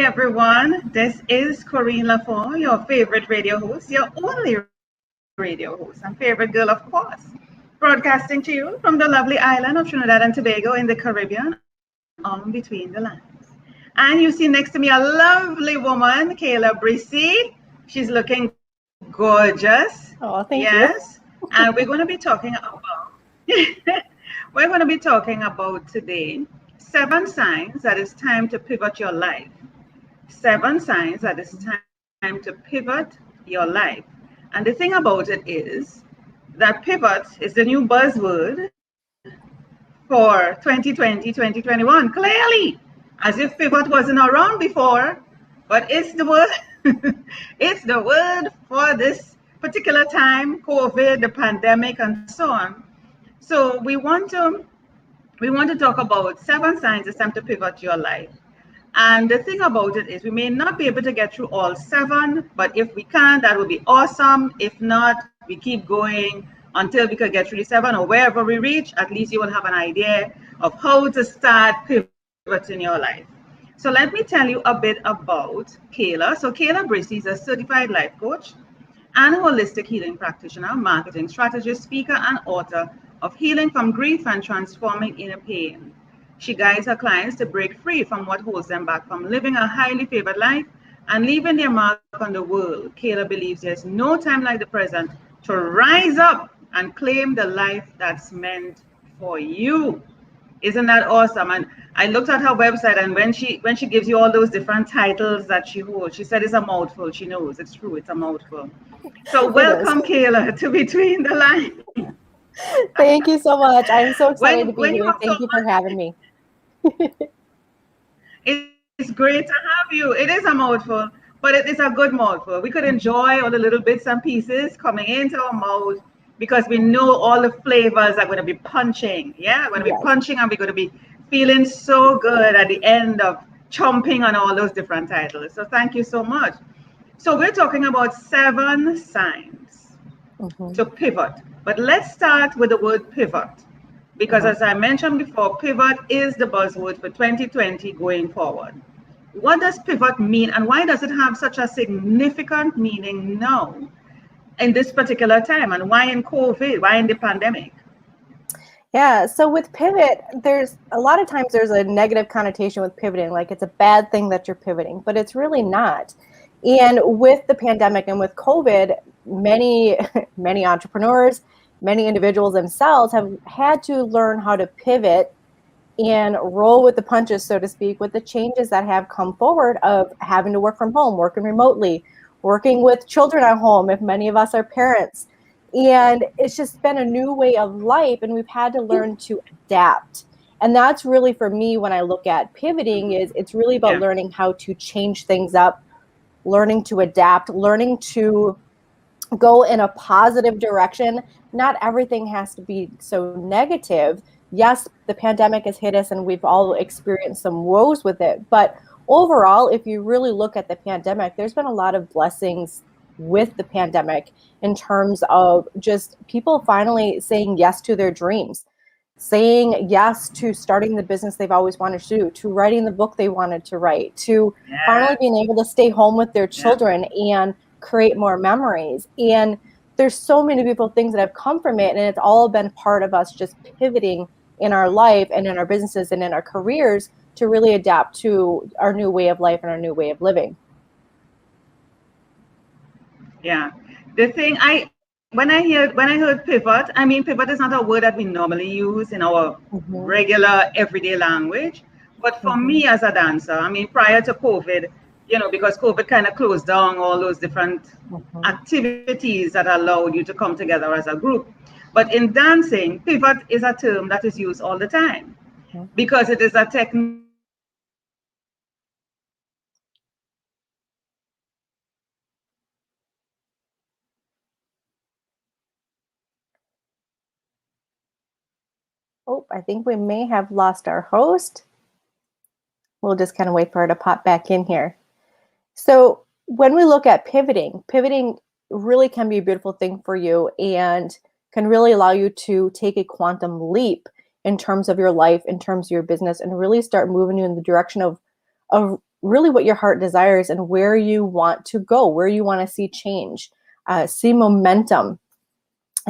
everyone. This is Corine your favorite radio host, your only radio host, and favorite girl, of course. Broadcasting to you from the lovely island of Trinidad and Tobago in the Caribbean, on between the lines. And you see next to me a lovely woman, Kayla Brissi. She's looking gorgeous. Oh, thank you. Yes. And we're going to be talking about we're going to be talking about today 7 signs that it's time to pivot your life. 7 signs that it's time to pivot your life. And the thing about it is that pivot is the new buzzword for 2020, 2021. Clearly, as if pivot wasn't around before, but it's the word it's the word for this particular time, COVID, the pandemic, and so on. So we want to talk about 7 signs it's time to pivot your life. And the thing about it is we may not be able to get through all 7, but if we can, that would be awesome. If not, we keep going until we can get through the 7 or wherever we reach. At least you will have an idea of how to start pivoting your life. So let me tell you a bit about Kayla. So Kayla Brissi is a certified life coach and holistic healing practitioner, marketing strategist, speaker, and author of Healing from Grief and Transforming Inner Pain. She guides her clients to break free from what holds them back from living a highly favored life and leaving their mark on the world. Kayla believes there's no time like the present to rise up and claim the life that's meant for you. Isn't that awesome? And I looked at her website, and when she gives you all those different titles that she holds, she said it's a mouthful. She knows it's true, it's a mouthful. So welcome, Kayla, to Between the Lines. Thank you so much. I'm so excited to be here. Thank you for having me. It's great to have you. It is a mouthful, but it is a good mouthful. We could enjoy all the little bits and pieces coming into our mouth because we know all the flavors are going to be punching. Yeah, we're going to be punching, and we're going to be feeling so good at the end of chomping on all those different titles. So thank you so much. So we're talking about 7 signs to pivot. But let's start with the word pivot. Because as I mentioned before, pivot is the buzzword for 2020 going forward. What does pivot mean, and why does it have such a significant meaning now in this particular time, and why in COVID, why in the pandemic? Yeah, so with pivot, there's a lot of times there's a negative connotation with pivoting, like it's a bad thing that you're pivoting, but it's really not. And with the pandemic and with COVID, many entrepreneurs, many individuals themselves have had to learn how to pivot and roll with the punches, so to speak, with the changes that have come forward of having to work from home, working remotely, working with children at home, if many of us are parents. And it's just been a new way of life, and we've had to learn to adapt. And that's really, for me, when I look at pivoting, is it's really about learning how to change things up, learning to adapt, learning to go in a positive direction. Not everything has to be so negative. Yes, the pandemic has hit us and we've all experienced some woes with it. But overall, if you really look at the pandemic, there's been a lot of blessings with the pandemic in terms of just people finally saying yes to their dreams, saying yes to starting the business they've always wanted to do, to writing the book they wanted to write, to finally being able to stay home with their children and create more memories. And there's so many beautiful things that have come from it, and it's all been part of us just pivoting in our life and in our businesses and in our careers to really adapt to our new way of life and our new way of living. Yeah, the thing when I heard pivot, I mean, pivot is not a word that we normally use in our regular everyday language. But for me as a dancer, I mean, prior to COVID, because COVID kind of closed down all those different activities that allowed you to come together as a group. But in dancing, pivot is a term that is used all the time because it is a technique. Oh, I think we may have lost our host. We'll just kind of wait for her to pop back in here. So when we look at pivoting really can be a beautiful thing for you and can really allow you to take a quantum leap in terms of your life, in terms of your business, and really start moving you in the direction of really what your heart desires and where you want to go, where you want to see change, see momentum.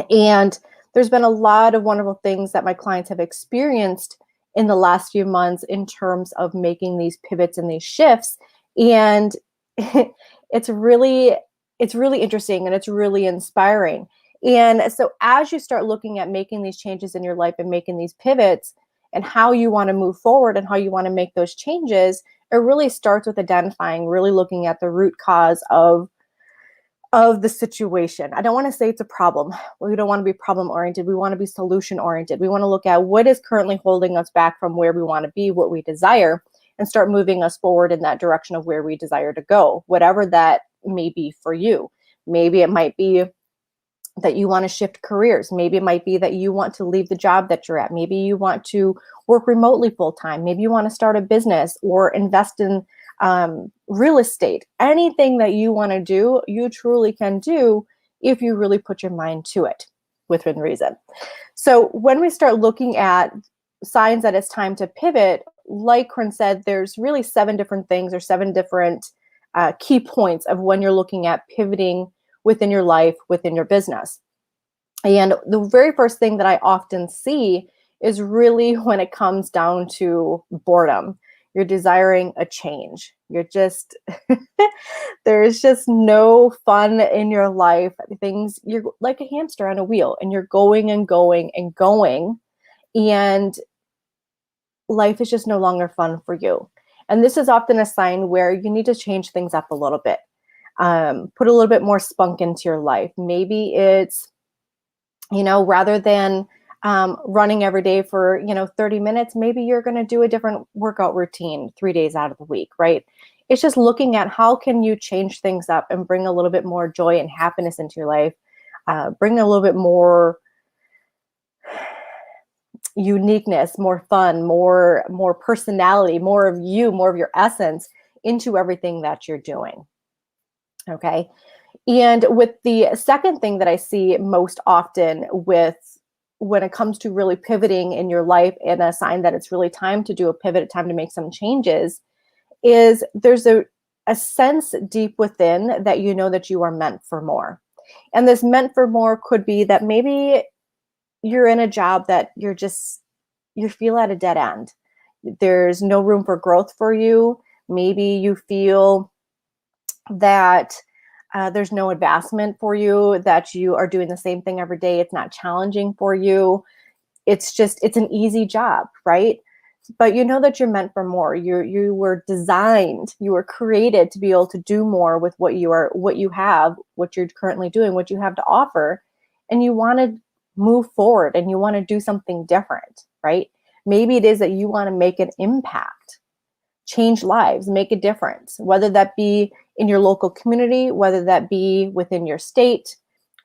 And there's been a lot of wonderful things that my clients have experienced in the last few months in terms of making these pivots and these shifts. And it's really interesting and it's really inspiring. And so as you start looking at making these changes in your life and making these pivots and how you want to move forward and how you want to make those changes, it really starts with identifying, really looking at the root cause of the situation. I don't want to say it's a problem. We don't want to be problem oriented. We want to be solution oriented. We want to look at what is currently holding us back from where we want to be, what we desire, and start moving us forward in that direction of where we desire to go, whatever that may be for you. Maybe it might be that you want to shift careers. Maybe it might be that you want to leave the job that you're at. Maybe you want to work remotely full time. Maybe you want to start a business or invest in real estate. Anything that you want to do, you truly can do if you really put your mind to it within reason. So when we start looking at signs that it's time to pivot, like Corine said, there's really 7 different things or 7 different key points of when you're looking at pivoting within your life, within your business. And the very first thing that I often see is really when it comes down to boredom. You're desiring a change. You're just, there's just no fun in your life. You're like a hamster on a wheel and you're going and going and going. And life is just no longer fun for you. And this is often a sign where you need to change things up a little bit. Put a little bit more spunk into your life. Maybe it's, rather than running every day for, 30 minutes, maybe you're going to do a different workout routine 3 days out of the week, right? It's just looking at how can you change things up and bring a little bit more joy and happiness into your life, bring a little bit more uniqueness, more fun, more personality, more of you, more of your essence into everything that you're doing. Okay. And with the second thing that I see most often when it comes to really pivoting in your life and a sign that it's really time to do a pivot, time to make some changes, is there's a sense deep within that you know that you are meant for more. And this meant for more could be that maybe you're in a job that you feel at a dead end. There's no room for growth for you. Maybe you feel that there's no advancement for you, that you are doing the same thing every day. It's not challenging for you. It's an easy job, right? But you know that you're meant for more. You were designed, you were created to be able to do more with what you have, what you're currently doing, what you have to offer. And you want to move forward and you want to do something different, right? Maybe it is that you want to make an impact, change lives, make a difference, whether that be in your local community, whether that be within your state,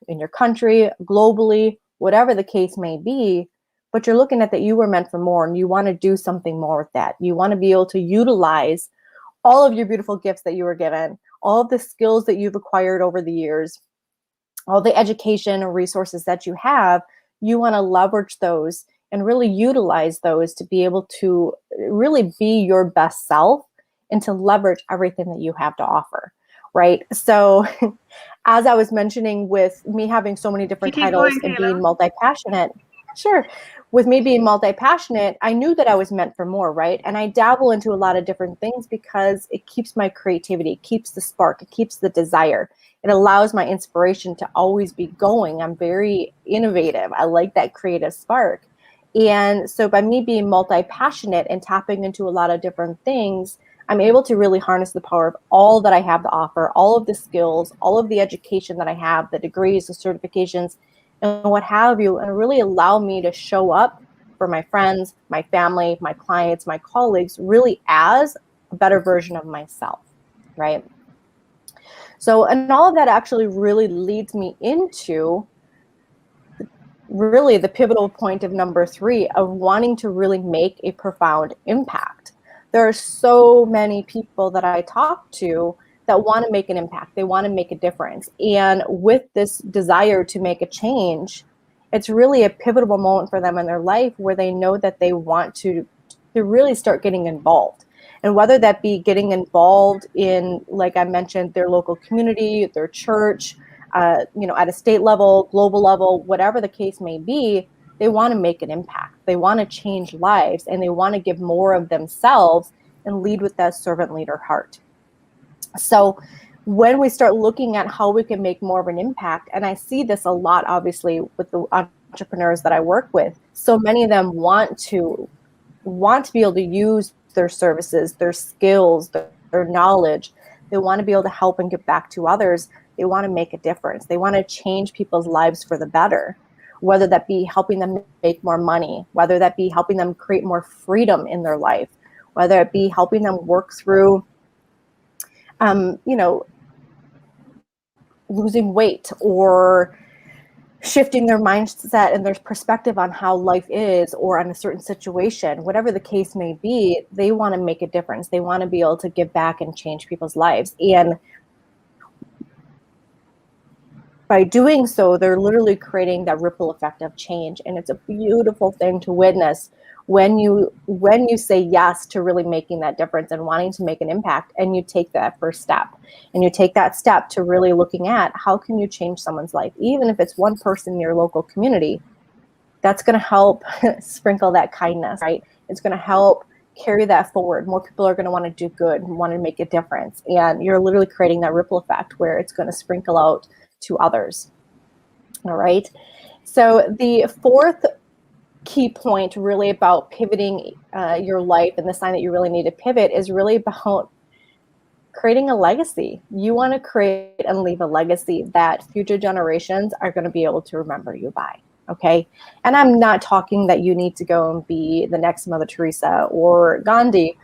in your country, globally, whatever the case may be. But you're looking at that you were meant for more and you want to do something more with that. You want to be able to utilize all of your beautiful gifts that you were given, all of the skills that you've acquired over the years, all the education or resources that you have. You want to leverage those and really utilize those to be able to really be your best self and to leverage everything that you have to offer, right? So as I was mentioning, with me having so many different titles and being multi-passionate, sure, with me being multi-passionate, I knew that I was meant for more, right? And I dabble into a lot of different things because it keeps my creativity, it keeps the spark, it keeps the desire. It allows my inspiration to always be going. I'm very innovative. I like that creative spark. And so by me being multi-passionate and tapping into a lot of different things, I'm able to really harness the power of all that I have to offer, all of the skills, all of the education that I have, the degrees, the certifications, and what have you, and really allow me to show up for my friends, my family, my clients, my colleagues, really as a better version of myself, right? So, and all of that actually really leads me into really the pivotal point of number 3 of wanting to really make a profound impact. There are so many people that I talk to that want to make an impact. They want to make a difference. And with this desire to make a change, it's really a pivotal moment for them in their life where they know that they want to really start getting involved. And whether that be getting involved in, like I mentioned, their local community, their church, at a state level, global level, whatever the case may be, they want to make an impact. They want to change lives, and they want to give more of themselves and lead with that servant leader heart. So when we start looking at how we can make more of an impact, and I see this a lot, obviously, with the entrepreneurs that I work with, so many of them want to be able to use their services, their skills, their knowledge. They want to be able to help and give back to others. They want to make a difference. They want to change people's lives for the better, whether that be helping them make more money, whether that be helping them create more freedom in their life, whether it be helping them work through losing weight or shifting their mindset and their perspective on how life is or on a certain situation, whatever the case may be. They want to make a difference. They want to be able to give back and change people's lives. And by doing so, they're literally creating that ripple effect of change. And it's a beautiful thing to witness when you say yes to really making that difference and wanting to make an impact, and you take that first step, and you take that step to really looking at how can you change someone's life, even if it's one person in your local community. That's going to help sprinkle that kindness, right? It's going to help carry that forward. More people are going to want to do good and want to make a difference, and you're literally creating that ripple effect where it's going to sprinkle out to others. All right. So the fourth key point really about pivoting your life, and the sign that you really need to pivot, is really about creating a legacy. You want to create and leave a legacy that future generations are going to be able to remember you by. Okay. And I'm not talking that you need to go and be the next Mother Teresa or Gandhi.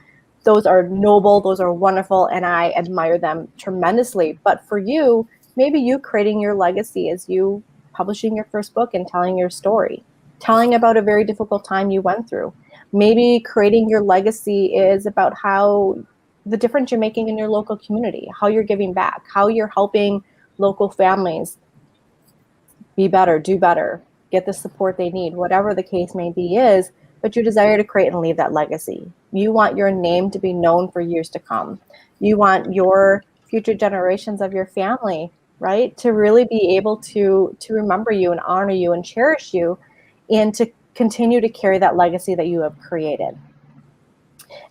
Those are noble, those are wonderful, and I admire them tremendously. But for you, maybe you creating your legacy is you publishing your first book and telling your story, telling about a very difficult time you went through. Maybe creating your legacy is about how the difference you're making in your local community, how you're giving back, how you're helping local families be better, do better, get the support they need, whatever the case may be is, but you desire to create and leave that legacy. You want your name to be known for years to come. You want your future generations of your family, right, to really be able to remember you and honor you and cherish you, and to continue to carry that legacy that you have created.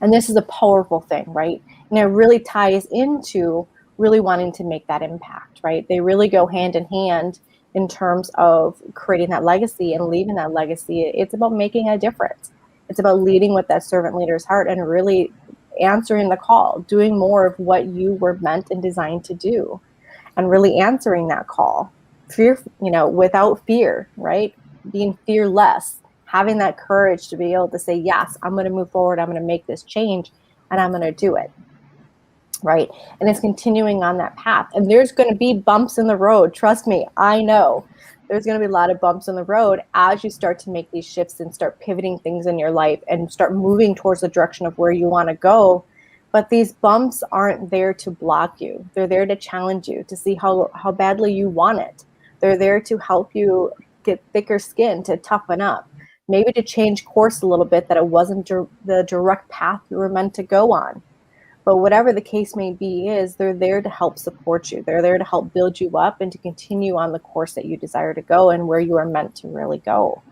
And this is a powerful thing, right? And it really ties into really wanting to make that impact, right? They really go hand in hand in terms of creating that legacy and leaving that legacy. It's about making a difference. It's about leading with that servant leader's heart and really answering the call, doing more of what you were meant and designed to do, and really answering that call. Fear, without fear, right? Being fearless, having that courage to be able to say, yes, I'm going to move forward. I'm going to make this change, and I'm going to do it. Right. And it's continuing on that path. And there's going to be bumps in the road. Trust me, I know there's going to be a lot of bumps in the road as you start to make these shifts and start pivoting things in your life and start moving towards the direction of where you want to go. But these bumps aren't there to block you. They're there to challenge you, to see how badly you want it. They're there to help you get thicker skin, to toughen up, maybe to change course a little bit, that it wasn't the direct path you were meant to go on. But whatever the case may be they're there to help support you. They're there to help build you up and to continue on the course that you desire to go and where you are meant to really go.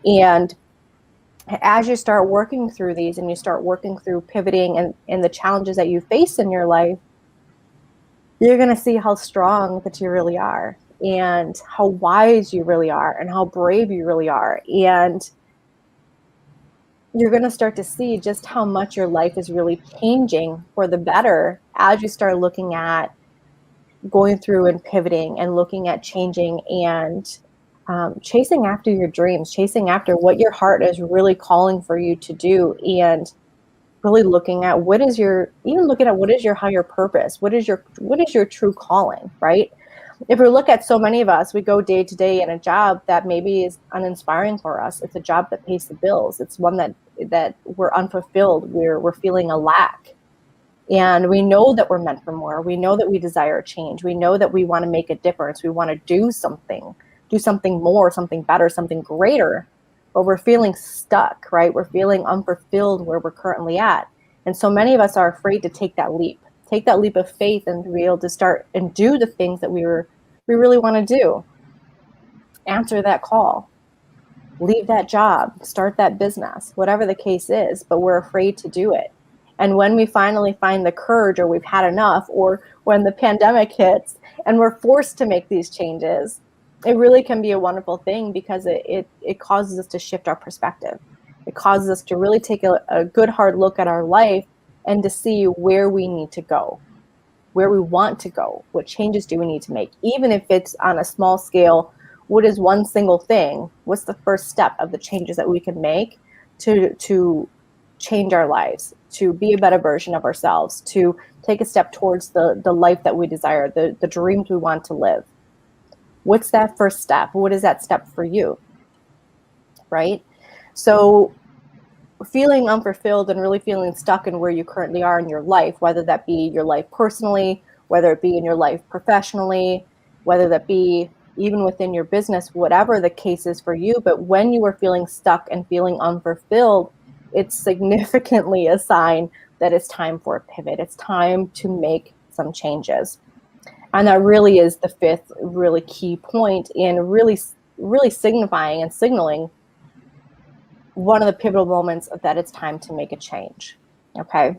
And as you start working through these and you start working through pivoting and the challenges that you face in your life, you're going to see how strong that you really are, and how wise you really are, and how brave you really are. And you're going to start to see just how much your life is really changing for the better as you start looking at going through and pivoting and looking at changing and chasing after your dreams, chasing after what your heart is really calling for you to do, and really looking at what is your higher purpose, what is your true calling, right? If we look at so many of us, we go day to day in a job that maybe is uninspiring for us. It's a job that pays the bills. It's one that we're unfulfilled. We're feeling a lack. And we know that we're meant for more. We know that we desire change. We know that we want to make a difference. We want to do something more, something better, something greater. But we're feeling stuck, right? We're feeling unfulfilled where we're currently at. And so many of us are afraid to take that leap of faith and to be able to start and do the things that we really want to do. Answer that call, leave that job, start that business, whatever the case is, but we're afraid to do it. And when we finally find the courage, or we've had enough, or when the pandemic hits and we're forced to make these changes, it really can be a wonderful thing, because it causes us to shift our perspective. It causes us to really take a good hard look at our life and to see where we need to go, where we want to go, what changes do we need to make, even if it's on a small scale. What is one single thing? What's the first step of the changes that we can make to change our lives, to be a better version of ourselves, to take a step towards the life that we desire, the dreams we want to live? What's that first step? What is that step for you? Right? So feeling unfulfilled and really feeling stuck in where you currently are in your life, whether that be your life personally, whether it be in your life professionally, whether that be even within your business, whatever the case is for you. But when you are feeling stuck and feeling unfulfilled, it's significantly a sign that it's time for a pivot. It's time to make some changes. And that really is the fifth really key point in really signifying and signaling one of the pivotal moments that it's time to make a change. Okay.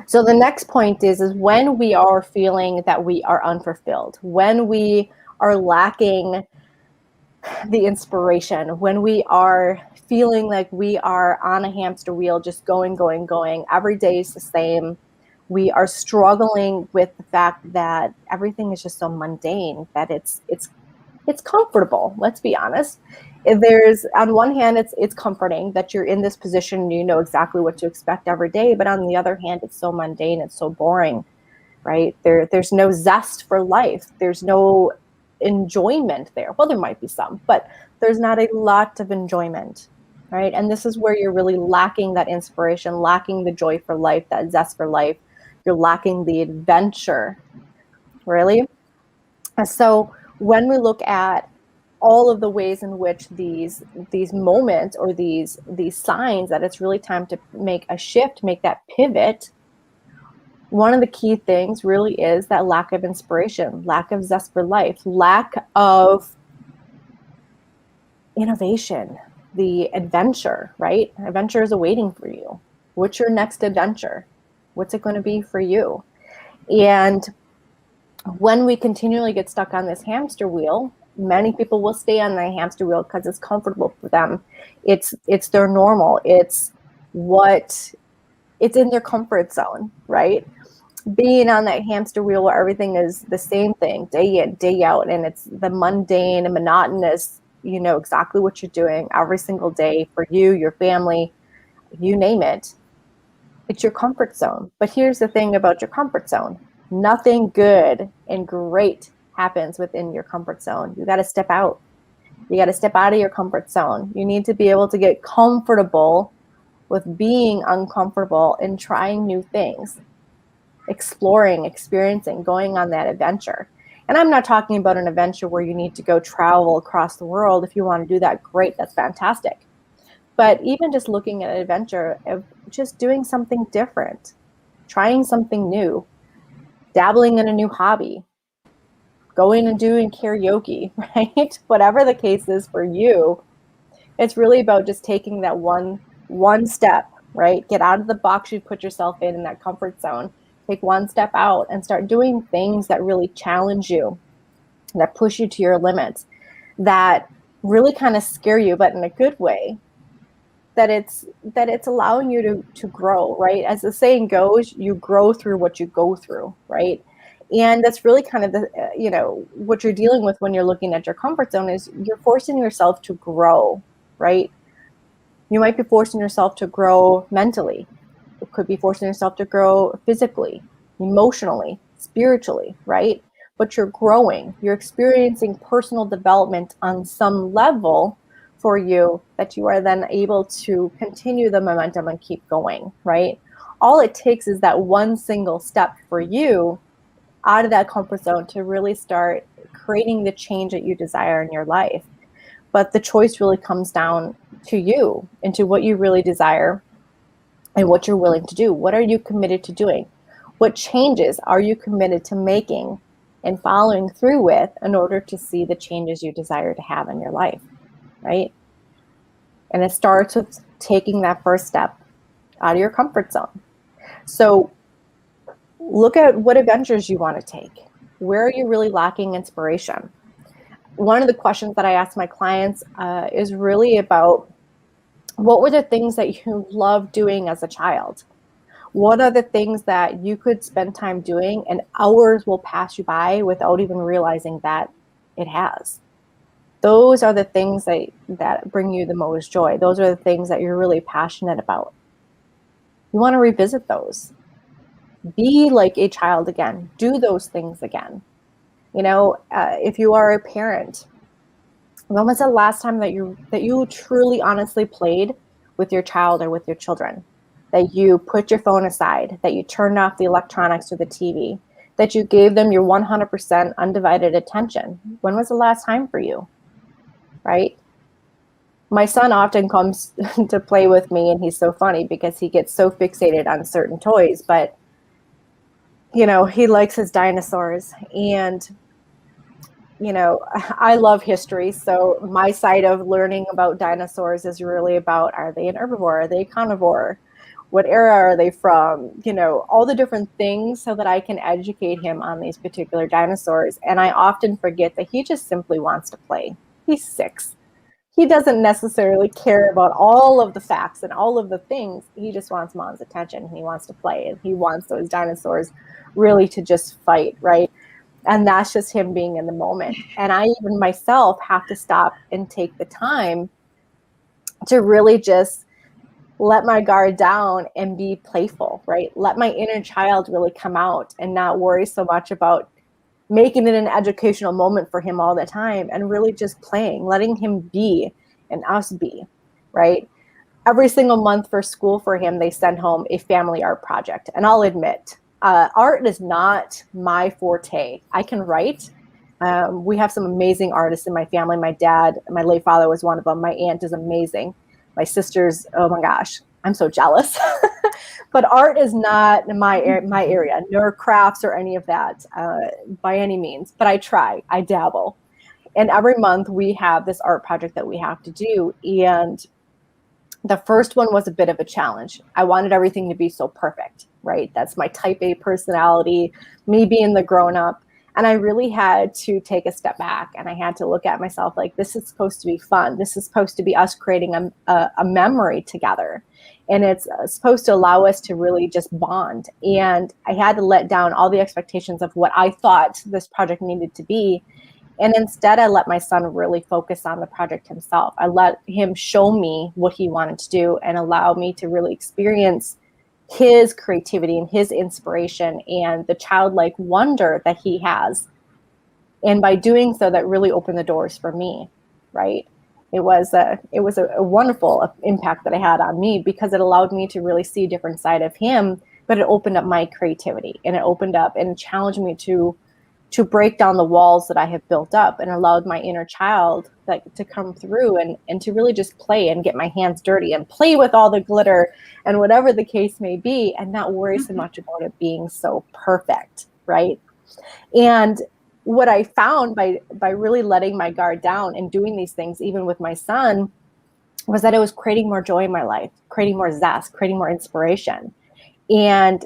So the next point is when we are feeling that we are unfulfilled, when we are lacking the inspiration, when we are feeling like we are on a hamster wheel, just going, every day is the same. We are struggling with the fact that everything is just so mundane, that it's comfortable. Let's be honest. There's, on one hand, it's comforting that you're in this position and you know exactly what to expect every day. But on the other hand, it's so mundane, it's so boring, right? There's no zest for life. There's no enjoyment there. Well, there might be some, but there's not a lot of enjoyment, right? And this is where you're really lacking that inspiration, lacking the joy for life, that zest for life. You're lacking the adventure, really. And so when we look at all of the ways in which these moments or these signs that it's really time to make a shift, make that pivot, one of the key things really is that lack of inspiration, lack of zest for life, lack of innovation, the adventure, right? Adventure is awaiting for you. What's your next adventure? What's it going to be for you? And when we continually get stuck on this hamster wheel, many people will stay on the hamster wheel because it's comfortable for them. It's their normal. It's in their comfort zone, right? Being on that hamster wheel where everything is the same thing day in, day out, and it's the mundane and monotonous, you know exactly what you're doing every single day for you, your family, you name it. It's your comfort zone. But here's the thing about your comfort zone. Nothing good and great happens within your comfort zone. You got to step out. You got to step out of your comfort zone. You need to be able to get comfortable with being uncomfortable and trying new things, exploring, experiencing, going on that adventure. And I'm not talking about an adventure where you need to go travel across the world. If you want to do that, great, that's fantastic. But even just looking at an adventure of just doing something different, trying something new, dabbling in a new hobby, going and doing karaoke, right? Whatever the case is for you, it's really about just taking that one step, right? Get out of the box you put yourself in that comfort zone. Take one step out and start doing things that really challenge you, that push you to your limits, that really kind of scare you, but in a good way. That it's allowing you to grow, right? As the saying goes, you grow through what you go through, right? And that's really kind of the, what you're dealing with when you're looking at your comfort zone is you're forcing yourself to grow, right? You might be forcing yourself to grow mentally. It could be forcing yourself to grow physically, emotionally, spiritually, right? But you're growing. You're experiencing personal development on some level for you that you are then able to continue the momentum and keep going, right? All it takes is that one single step for you out of that comfort zone to really start creating the change that you desire in your life. But the choice really comes down to you and to what you really desire and what you're willing to do. What are you committed to doing? What changes are you committed to making and following through with in order to see the changes you desire to have in your life, right? And it starts with taking that first step out of your comfort zone. So look at what adventures you want to take. Where are you really lacking inspiration? One of the questions that I ask my clients is really about, what were the things that you loved doing as a child? What are the things that you could spend time doing and hours will pass you by without even realizing that it has? Those are the things that bring you the most joy. Those are the things that you're really passionate about. You want to revisit those. Be like a child again. Do those things again. If you are a parent, when was the last time that you truly honestly played with your child or with your children? That you put your phone aside, that you turned off the electronics or the TV, that you gave them your 100% undivided attention. When was the last time for you? Right? My son often comes to play with me, and he's so funny because he gets so fixated on certain toys, but he likes his dinosaurs, and I love history. So my side of learning about dinosaurs is really about, are they an herbivore? Are they a carnivore? What era are they from? All the different things so that I can educate him on these particular dinosaurs. And I often forget that he just simply wants to play. He's 6. He doesn't necessarily care about all of the facts and all of the things. He just wants mom's attention. He wants to play, and he wants those dinosaurs really to just fight, right? And that's just him being in the moment. And I even myself have to stop and take the time to really just let my guard down and be playful, right? Let my inner child really come out and not worry so much about making it an educational moment for him all the time, and really just playing, letting him be and us be, right? Every single month for school for him, they send home a family art project. And I'll admit, art is not my forte. I can write. We have some amazing artists in my family. My dad, my late father was one of them. My aunt is amazing. My sisters, oh my gosh, I'm so jealous. But art is not my area, nor crafts or any of that by any means. But I try, I dabble. And every month we have this art project that we have to do. And the first one was a bit of a challenge. I wanted everything to be so perfect, right? That's my type A personality, me being the grown up. And I really had to take a step back, and I had to look at myself like, this is supposed to be fun. This is supposed to be us creating a memory together. And it's supposed to allow us to really just bond. And I had to let down all the expectations of what I thought this project needed to be. And instead, I let my son really focus on the project himself. I let him show me what he wanted to do and allow me to really experience his creativity and his inspiration and the childlike wonder that he has. And by doing so, that really opened the doors for me, right? It was a wonderful impact that it had on me, because it allowed me to really see a different side of him, but it opened up my creativity, and it opened up and challenged me to break down the walls that I have built up, and allowed my inner child to come through and to really just play and get my hands dirty and play with all the glitter and whatever the case may be, and not worry so much about it being so perfect, right? And what I found by really letting my guard down and doing these things, even with my son, was that it was creating more joy in my life, creating more zest, creating more inspiration. And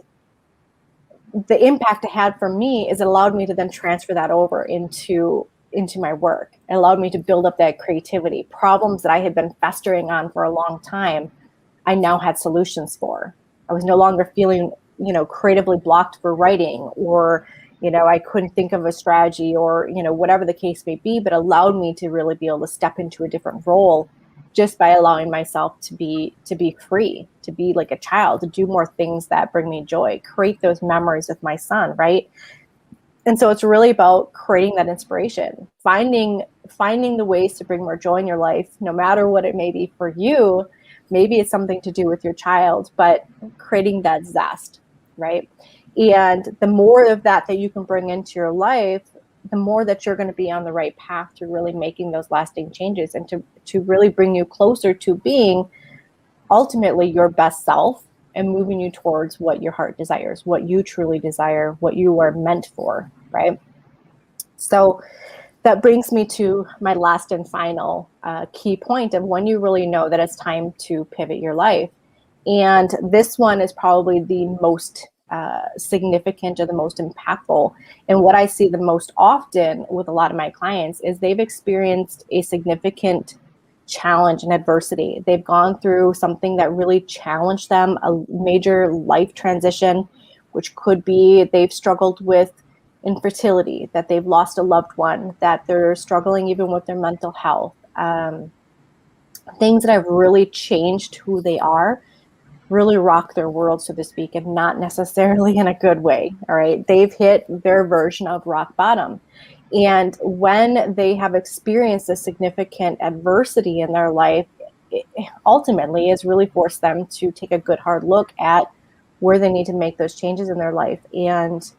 the impact it had for me is it allowed me to then transfer that over into my work. It allowed me to build up that creativity. Problems that I had been festering on for a long time, I now had solutions for. I was no longer feeling, creatively blocked for writing, or, I couldn't think of a strategy, or, whatever the case may be, but allowed me to really be able to step into a different role just by allowing myself to be free, to be like a child, to do more things that bring me joy, create those memories with my son, right? And so it's really about creating that inspiration, finding the ways to bring more joy in your life, no matter what it may be for you. Maybe it's something to do with your child, but creating that zest, right? And the more of that you can bring into your life, the more that you're going to be on the right path to really making those lasting changes, and to really bring you closer to being ultimately your best self and moving you towards what your heart desires, what you truly desire, what you are meant for, right? So that brings me to my last and final key point of when you really know that it's time to pivot your life. And this one is probably the most significant or the most impactful. And what I see the most often with a lot of my clients is they've experienced a significant challenge and adversity. They've gone through something that really challenged them, a major life transition, which could be they've struggled with infertility, that they've lost a loved one, that they're struggling even with their mental health, things that have really changed who they are, really rock their world, so to speak, and not necessarily in a good way. All right. They've hit their version of rock bottom. And when they have experienced a significant adversity in their life, it ultimately has really forced them to take a good hard look at where they need to make those changes in their life and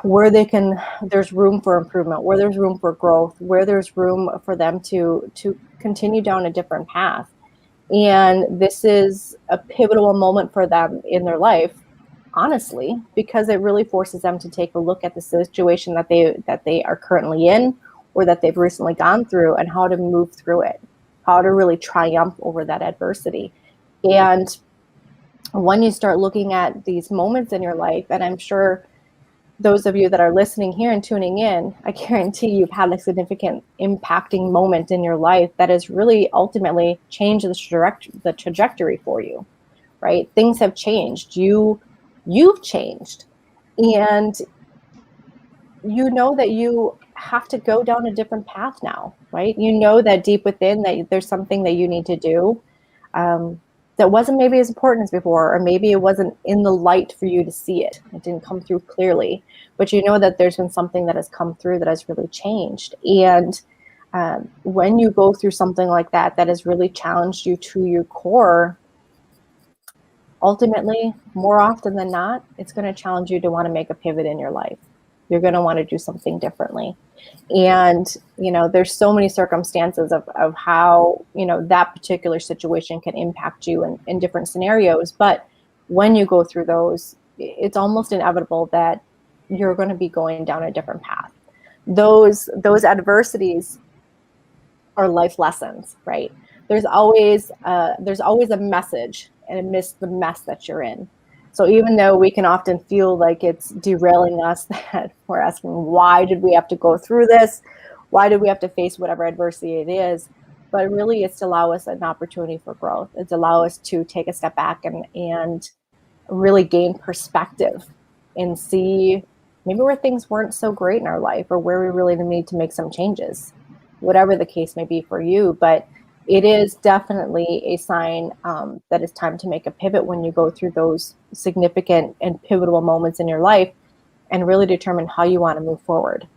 where there's room for improvement, where there's room for growth, where there's room for them to continue down a different path. And this is a pivotal moment for them in their life, honestly, because it really forces them to take a look at the situation that they are currently in or that they've recently gone through and how to move through it, how to really triumph over that adversity. And when you start looking at these moments in your life, and I'm sure those of you that are listening here and tuning in, I guarantee you've had a significant impacting moment in your life that has really ultimately changed the trajectory for you, right? Things have changed. You've changed. And you know that you have to go down a different path now, right? You know that deep within that there's something that you need to do that wasn't maybe as important as before, or maybe it wasn't in the light for you to see it. It didn't come through clearly, but you know that there's been something that has come through that has really changed. And when you go through something like that has really challenged you to your core, ultimately, more often than not, it's going to challenge you to want to make a pivot in your life. You're going to want to do something differently. And, there's so many circumstances of how, that particular situation can impact you in different scenarios. But when you go through those, it's almost inevitable that you're going to be going down a different path. Those adversities are life lessons, right? There's always a message amidst the mess that you're in. So even though we can often feel like it's derailing us, that we're asking, why did we have to go through this? Why did we have to face whatever adversity it is? But really, it's to allow us an opportunity for growth. It's allow us to take a step back and really gain perspective and see maybe where things weren't so great in our life or where we really need to make some changes, whatever the case may be for you. But it is definitely a sign that it's time to make a pivot when you go through those significant and pivotal moments in your life and really determine how you want to move forward,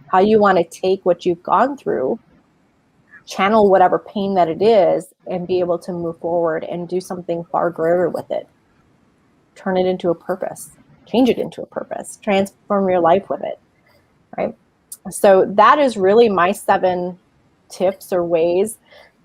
how you want to take what you've gone through, channel whatever pain that it is, and be able to move forward and do something far greater with it. Turn it into a purpose, change it into a purpose, transform your life with it, right? So that is really my 7 tips or ways,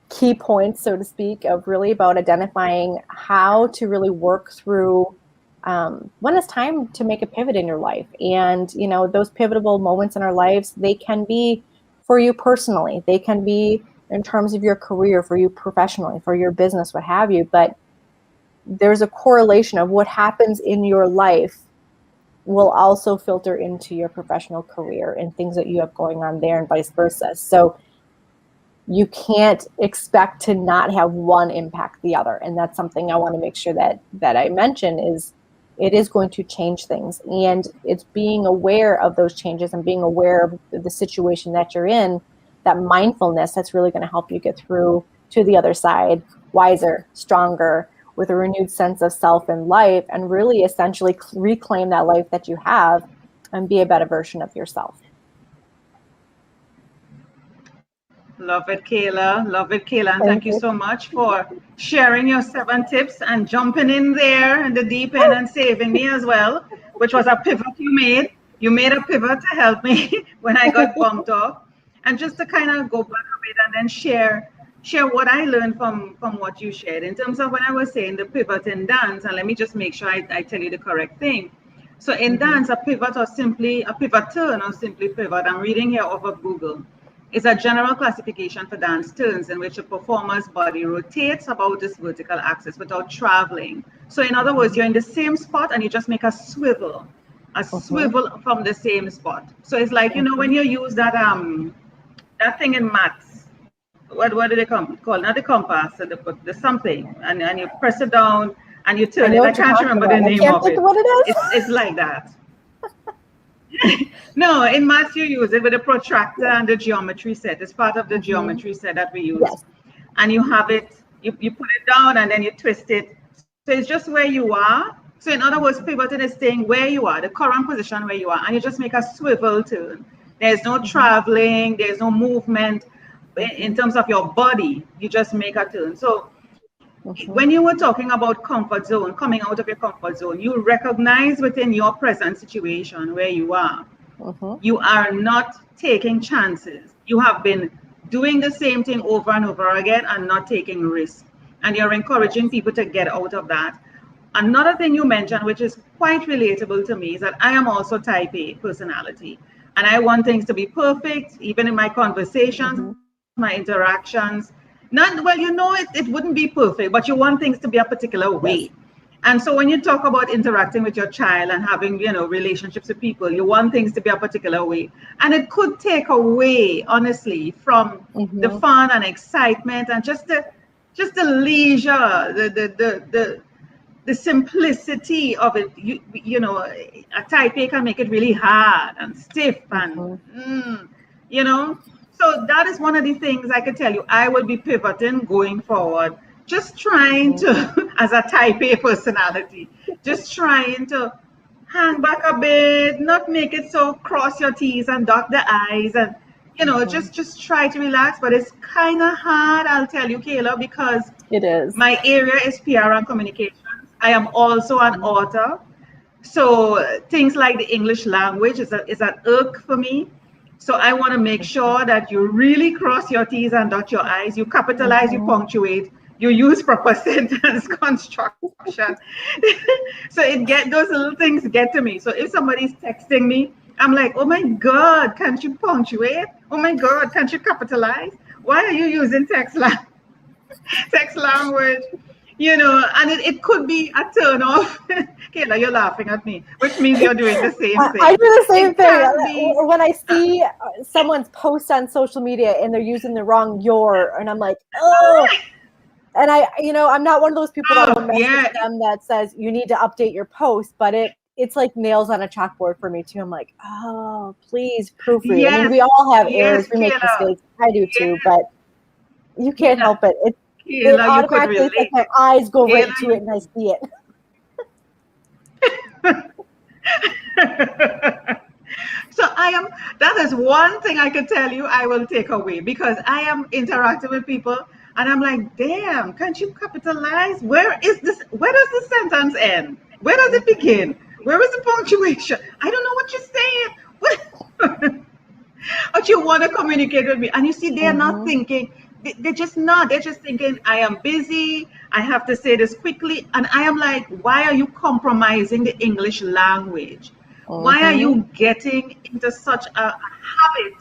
key points, so to speak, of really about identifying how to really work through when it's time to make a pivot in your life. And, those pivotal moments in our lives, they can be for you personally. They can be in terms of your career, for you professionally, for your business, what have you. But there's a correlation of what happens in your life will also filter into your professional career and things that you have going on there and vice versa. So you can't expect to not have one impact the other. And that's something I want to make sure that I mention is it is going to change things. And it's being aware of those changes and being aware of the situation that you're in, that mindfulness that's really going to help you get through to the other side, wiser, stronger, with a renewed sense of self and life, and really essentially reclaim that life that you have and be a better version of yourself. Love it, Kayla. Love it, Kayla. And thank you so much for sharing your 7 tips and jumping in there in the deep end and saving me as well, which was a pivot you made. You made a pivot to help me when I got bumped off. And just to kind of go back a bit and then share share what I learned from what you shared in terms of when I was saying the pivot in dance. And let me just make sure I tell you the correct thing. So in dance, a pivot or simply a pivot turn or simply pivot, I'm reading here off of Google, is a general classification for dance turns in which a performer's body rotates about its vertical axis without traveling. So in other words, you're in the same spot and you just make a swivel from the same spot. So it's like, you know, when you use that thing in maths, what do they call? Not the compass, the something, and you press it down and you I turn know it. I what you're can't talking remember about. the I name can't of think it. of what it is. It's like that. No, in maths you use it with a protractor and the geometry set. It's part of the geometry set that we use. Yes. And you have it, you put it down and then you twist it. So it's just where you are. So in other words, pivoting is staying where you are, the current position where you are, and you just make a swivel turn. There's no traveling, there's no movement in terms of your body. You just make a turn. So when you were talking about comfort zone, coming out of your comfort zone, you recognize within your present situation where you are, you are not taking chances. You have been doing the same thing over and over again and not taking risks. And you're encouraging people to get out of that. Another thing you mentioned, which is quite relatable to me, is that I am also type A personality. And I want things to be perfect, even in my conversations, my interactions. Not, well, you know, it wouldn't be perfect, but you want things to be a particular way. Yes. And so when you talk about interacting with your child and having, you know, relationships with people, you want things to be a particular way. And it could take away, honestly, from the fun and excitement and just the leisure, the simplicity of it. You know, a type A can make it really hard and stiff and you know. So that is one of the things I could tell you. I will be pivoting going forward, just trying to, as a type A personality, just trying to hang back a bit, not make it so cross your T's and dot the I's, and you know, just try to relax. But it's kind of hard, I'll tell you, Kayla, because It is. my area is PR and communications. I am also an author. So things like the English language is an irk for me. So I want to make sure that you really cross your T's and dot your I's, you capitalize, you punctuate, you use proper sentence construction. So those little things get to me. So if somebody's texting me, I'm like, oh my God, can't you punctuate? Oh my God, can't you capitalize? Why are you using text language? You know, and it could be a turn off. Kayla, you're laughing at me, which means you're doing the same thing. I do the same It thing. can be. When I see someone's post on social media and they're using the wrong "your," and I'm like, oh. And I'm not one of those people that will message them that says you need to update your post, but it's like nails on a chalkboard for me too. I'm like, oh, please proofread. I mean, we all have errors, we make mistakes. I do too, but you can't help it. It Kayla, you could automatically, it's like relate. my eyes go right Kayla, to it and I see it. So that is one thing I could tell you I will take away, because I am interacting with people and I'm like, damn, can't you capitalize? Where does the sentence end? Where does it begin? Where is the punctuation? I don't know what you're saying. What? But you want to communicate with me. And you see, they're not thinking, they're just not. They're just thinking, I am busy. I have to say this quickly. And I am like, why are you compromising the English language? Why are you getting into such a habit?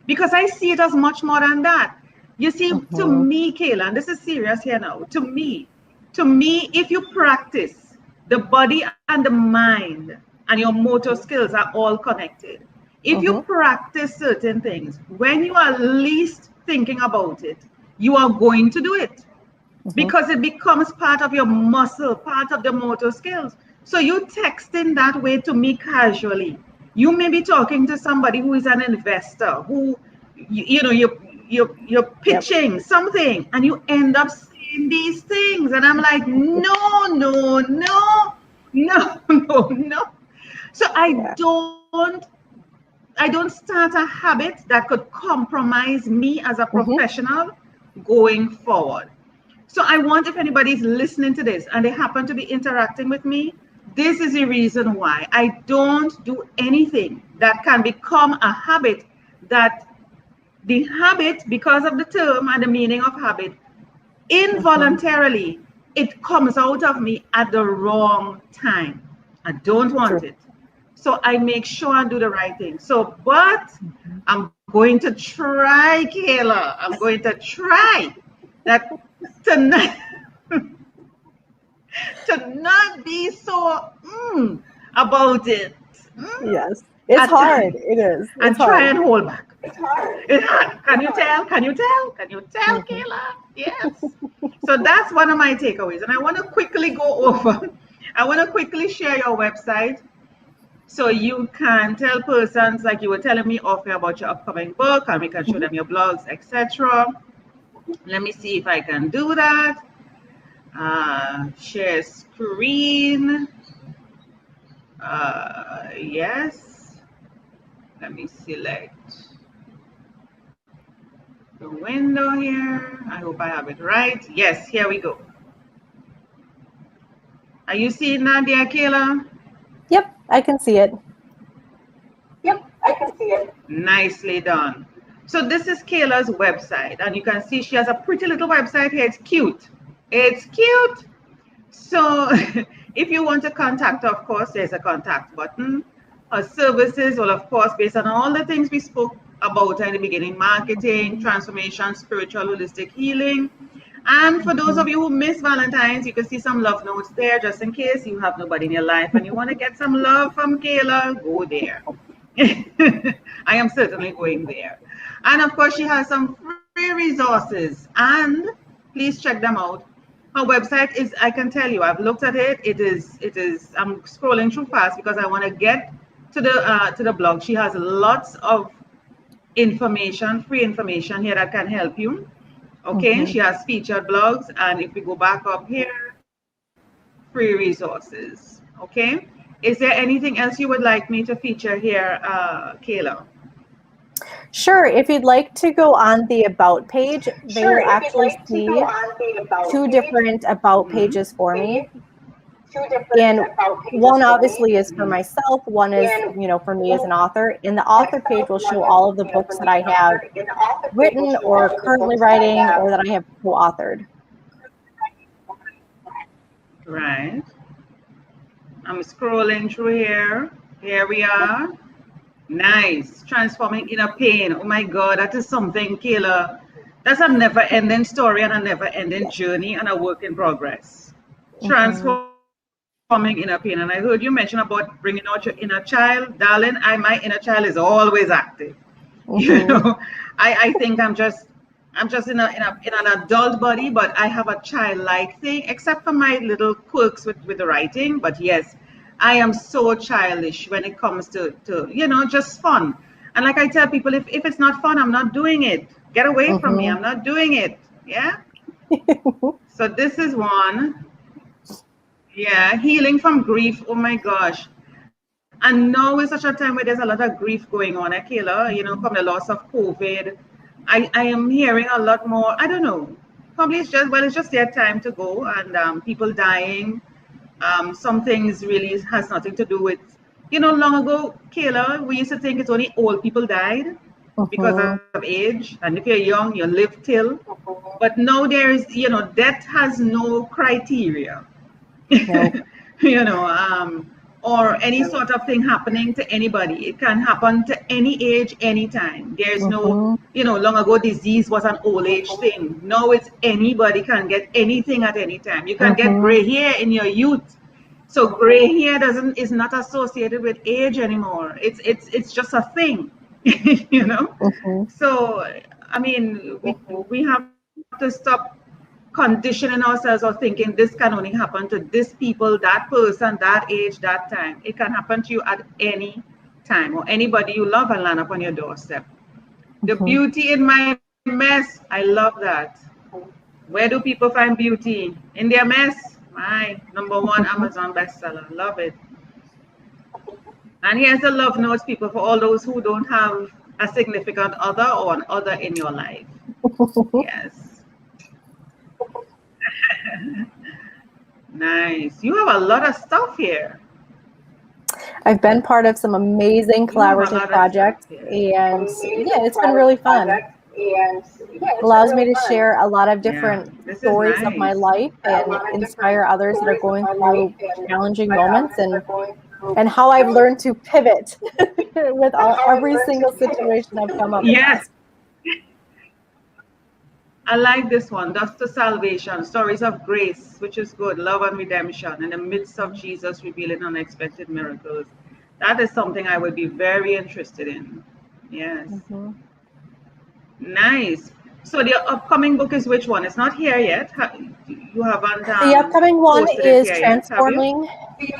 Because I see it as much more than that. You see, to me, Kayla, and this is serious here now, to me, if you practice, the body and the mind and your motor skills are all connected. If you practice certain things, when you are least thinking about it, you are going to do it because it becomes part of your muscle, part of the motor skills. So you texting that way to me casually. You may be talking to somebody who is an investor who, you're pitching something and you end up saying these things. And I'm like, no, no, no, no, no, no. So I don't start a habit that could compromise me as a professional going forward. So I want, if anybody's listening to this and they happen to be interacting with me, this is the reason why I don't do anything that can become a habit that the habit, because of the term and the meaning of habit, involuntarily, it comes out of me at the wrong time. I don't want True. it. So I make sure I do the right thing. So, but I'm going to try, Kayla. I'm going to try that tonight to not be so about it. Yes. It's At hard. times. It is. It's And try hard. and hold back. It's hard. Can you tell? Can you tell? Can you tell, Mhm. Kayla? Yes. So that's one of my takeaways. And I want to quickly go over, I want to quickly share your website so you can tell persons like you were telling me off about your upcoming book, and we can show them your blogs, etc. Let me see if I can do that. Share screen. Yes. Let me select the window here. I hope I have it right. Yes, here we go. Are you seeing that there, Kayla? Yep, I can see it. Yep, I can see it. Nicely done. So this is Kayla's website, and you can see she has a pretty little website here. It's cute. It's cute. So if you want to contact her, of course, there's a contact button. Her services, well, of course, based on all the things we spoke about in the beginning, marketing, transformation, spiritual, holistic healing. And for those of you who miss Valentine's, you can see some love notes there just in case you have nobody in your life and you want to get some love from Kayla, go there. I am certainly going there. And of course, she has some free resources, and please check them out. Her website is, I can tell you, I've looked at it. I'm scrolling too fast because I want to get to the blog. She has lots of information, free information here that can help you. Okay, she has featured blogs, and if we go back up here, free resources. Okay, is there anything else you would like me to feature here, Kayla? Sure. If you'd like to go on the About page, they Sure, will if you'd actually like to go see on the About two page, different About pages for me. page, two different And About pages one for me. obviously is for myself, one is, And for me as one an author. And the author page myself, will one show is, all of the books for that me I as an have author. In the author page will written show or all of the currently books that I writing have. or that I have co-authored. Right. I'm scrolling through here. Here we are. Nice. Transforming inner pain. Oh my God, that is something, Kayla. That's a never ending story and a never ending journey and a work in progress. Transforming inner pain. And I heard you mention about bringing out your inner child. Darling, my inner child is always active. You know, I think I'm just in an adult body, but I have a childlike thing, except for my little quirks with the writing. But yes, I am so childish when it comes to just fun. And like I tell people, if it's not fun, I'm not doing it. Get away from me. I'm not doing it. Yeah. So this is one. Yeah, healing from grief. Oh my gosh. And now is such a time where there's a lot of grief going on, Kayla, from the loss of COVID. I am hearing a lot more. I don't know. Probably it's just their time to go, and people dying. Some things really has nothing to do with, long ago, Kayla, we used to think it's only old people died because of age. And if you're young, you live till. But now death has no criteria. No. you know, um, or any sort of thing happening to anybody. It can happen to any age, anytime. There's no, long ago disease was an old age thing. Now it's anybody can get anything at any time. You can get gray hair in your youth. So gray hair is not associated with age anymore. It's just a thing, you know. So I mean, we have to stop conditioning ourselves or thinking this can only happen to this people, that person, that age, that time. It can happen to you at any time, or anybody you love and land up on your doorstep. The beauty in my mess, I love that. Where do people find beauty? In their mess. My number one Amazon bestseller. Love it. And here's the love notes, people, for all those who don't have a significant other or an other in your life. Yes. Nice. You have a lot of stuff here. I've been part of some amazing collaborative projects, and yeah, it's been really fun. Allows me to share a lot of different This is stories of my nice. life and inspire others that are going through challenging moments, and how I've learned to pivot with every single situation I've come up Yes, against. I like this one. Thus to salvation, stories of grace, which is good, love and redemption in the midst of Jesus revealing unexpected miracles. That is something I would be very interested in. Yes. Mm-hmm. Nice. So the upcoming book is which one? It's not here yet. You haven't The upcoming one posted it is here yet, have you? Transforming.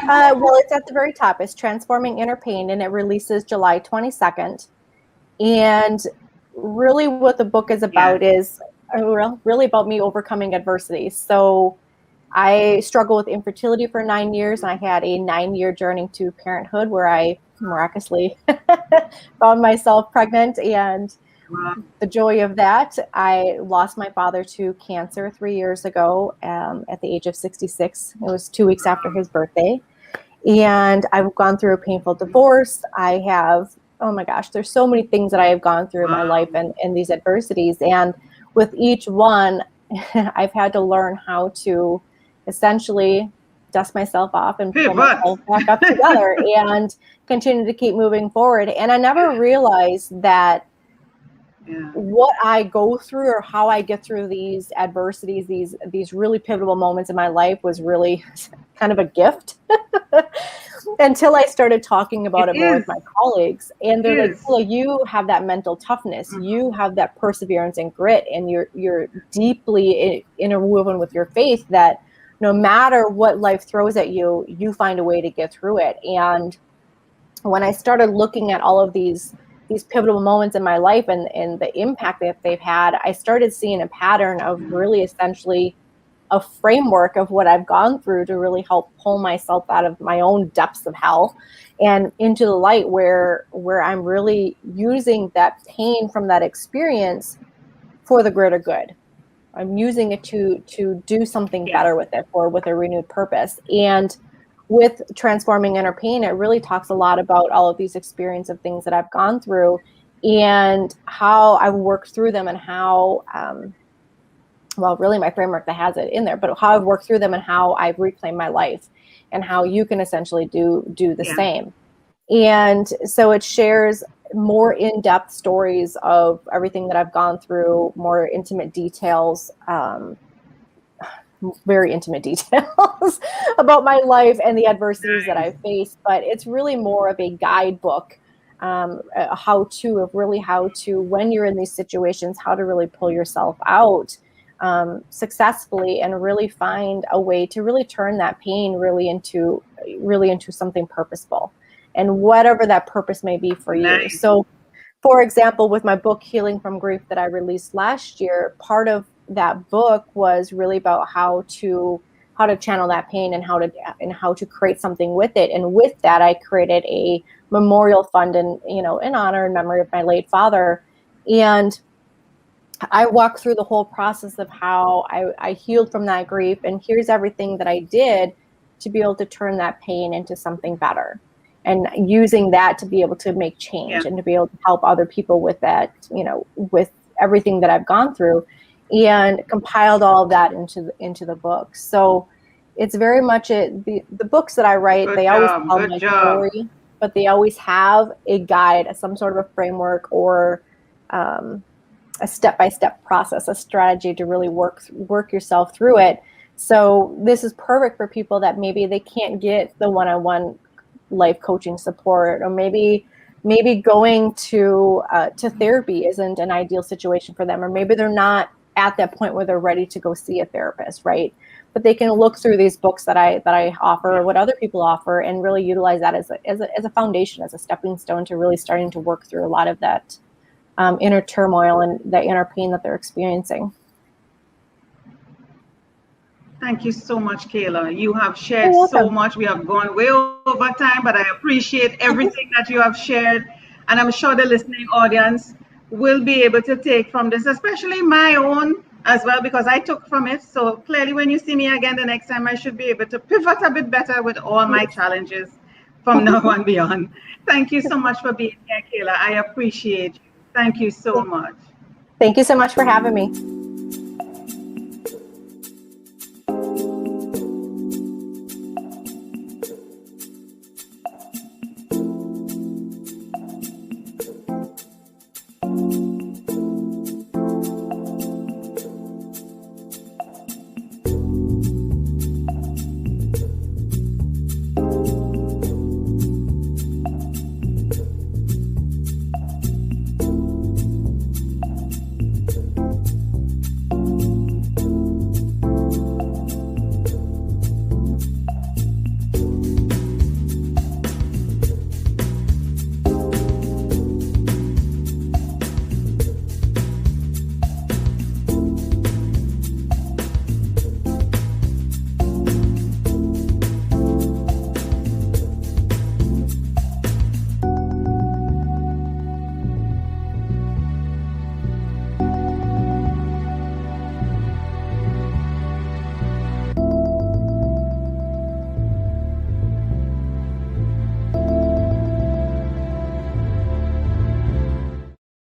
Well, it's at the very top. It's Transforming Inner Pain, and it releases July 22nd. And really, what the book is about Yes. is really about me overcoming adversity. So I struggled with infertility for 9 years, and I had a 9-year journey to parenthood where I miraculously found myself pregnant, and Wow. the joy of that, I lost my father to cancer 3 years ago at the age of 66. It was 2 weeks after his birthday. And I've gone through a painful divorce. I have, oh my gosh, there's so many things that I have gone through in my life and these adversities. And with each one, I've had to learn how to essentially dust myself off and pull myself back up together and continue to keep moving forward. And I never realized that what I go through or how I get through these adversities, these really pivotal moments in my life was really kind of a gift until I started talking about it more with my colleagues. And they're like, well, you have that mental toughness, you have that perseverance and grit, and you're deeply interwoven with your faith that no matter what life throws at you, you find a way to get through it. And when I started looking at all of these pivotal moments in my life and the impact that they've had, I started seeing a pattern of really essentially a framework of what I've gone through to really help pull myself out of my own depths of hell and into the light where I'm really using that pain from that experience for the greater good. I'm using it to do something better with it, or with a renewed purpose. And with Transforming Inner Pain, it really talks a lot about all of these experiences of things that I've gone through and how I've worked through them, and how, well, really my framework that has it in there, but how I've worked through them and how I've reclaimed my life, and how you can essentially do the same. And so it shares more in-depth stories of everything that I've gone through, more intimate details, very intimate details about my life and the adversities that I've faced. But it's really more of a guidebook, a how-to of really how to, when you're in these situations, how to really pull yourself out successfully and really find a way to really turn that pain really into something purposeful, and whatever that purpose may be for you. So, for example, with my book, Healing from Grief, that I released last year, part of that book was really about how to channel that pain and how to create something with it. And with that, I created a memorial fund in honor and memory of my late father. And I walked through the whole process of how I healed from that grief, and here's everything that I did to be able to turn that pain into something better, and using that to be able to make change and to be able to help other people with that, with everything that I've gone through, and compiled all of that into the book. So it's very much the books that I write, they always tell my story, but they always have a guide, some sort of a framework, or a step-by-step process, a strategy to really work yourself through it. So this is perfect for people that maybe they can't get the one-on-one life coaching support, or maybe going to therapy isn't an ideal situation for them, or maybe they're not at that point where they're ready to go see a therapist, right? But they can look through these books that I offer, or what other people offer, and really utilize that as a foundation, as a stepping stone to really starting to work through a lot of that inner turmoil and the inner pain that they're experiencing. Thank you so much, Kayla. You have shared so much. We have gone way over time, but I appreciate everything that you have shared. And I'm sure the listening audience will be able to take from this, especially my own as well, because I took from it. So clearly, when you see me again the next time, I should be able to pivot a bit better with all my challenges from now on beyond. Thank you so much for being here, Kayla. I appreciate you. Thank you so much. Thank you so much for having me.